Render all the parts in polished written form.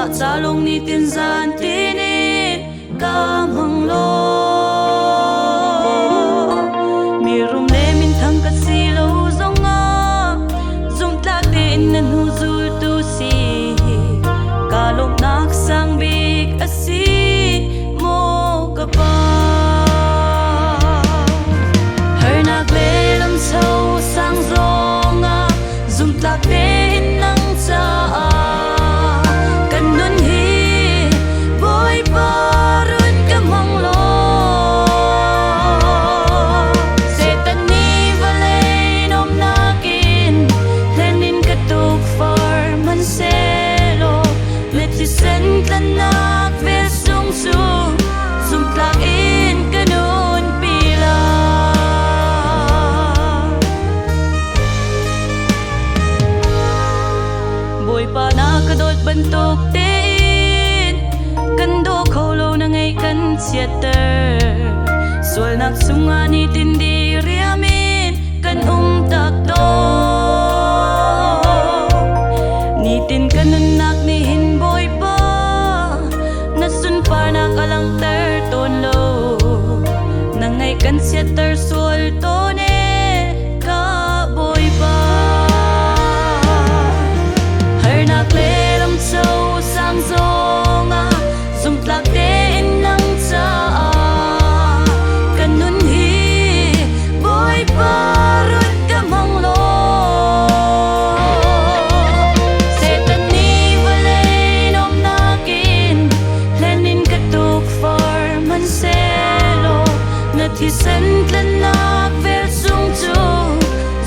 Salong ni tinzan tini kamang lo Mirum le min thang ka silo zonga Zum tlak din nan huzul tu si Kalong nak sang big asi mo ka pa Her nak le lam sau sang zonga Zum tlak din nang sa Bentuk tin Kando kholo na ngay kan theater Sual nak sunga ni tindi riamin Kan takto Ni tin kanun nak ni hinboy pa Nasun par na kalang ton lo Na ngay kan theater sual to ne ka boy pa Her nak le so sang zonga zum tlak din nang sa kanun hi boy parut kamang lo setan ni valay nom nakin lenin katuk for manselo natisan tlanak vel sung tu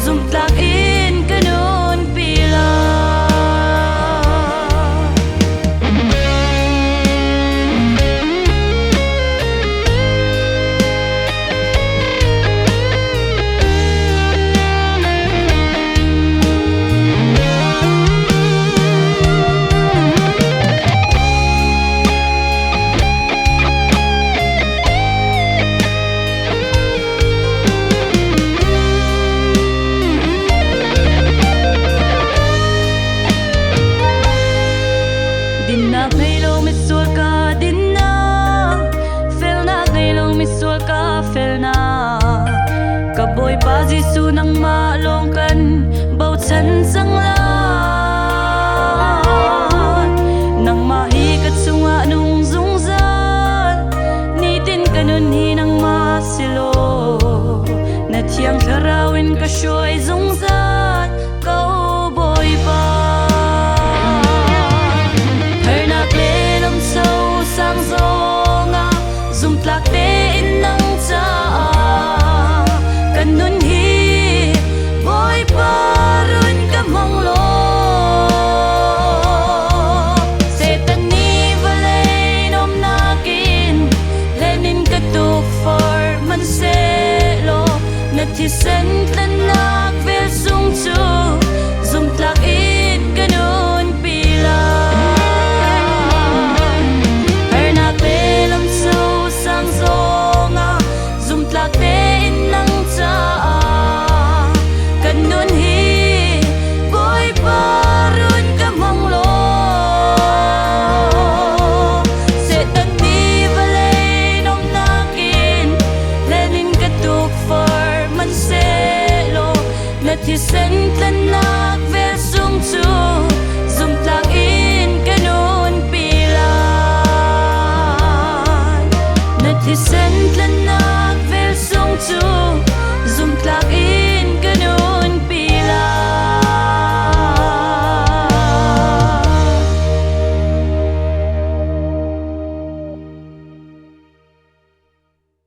zum tlak in kanun pila Kaboy pa zisu nang malongkan Bautsan sang lan Nang mahikat sunga nung zungzan Nitin kanun hinang masilo Na tiyang karawin kasyoy zungzan Cowboy pa Her naklelam sa usang zonga Zumtlak din ng taan Kanun hi boy parun kamang lo Setan ni valay nom nakin Lenin katuk for manselo Natisan tlanak vel sung tu Zum tlak in kanun pila Her naklelam sa usang zonga Zum tlak din ng kanun hi boy parun kamang lo Setan ni valay nom nakin Lenin katuk for manselo Natisan tlanak vel sung tu Zum tlak in kanun pilan Natisan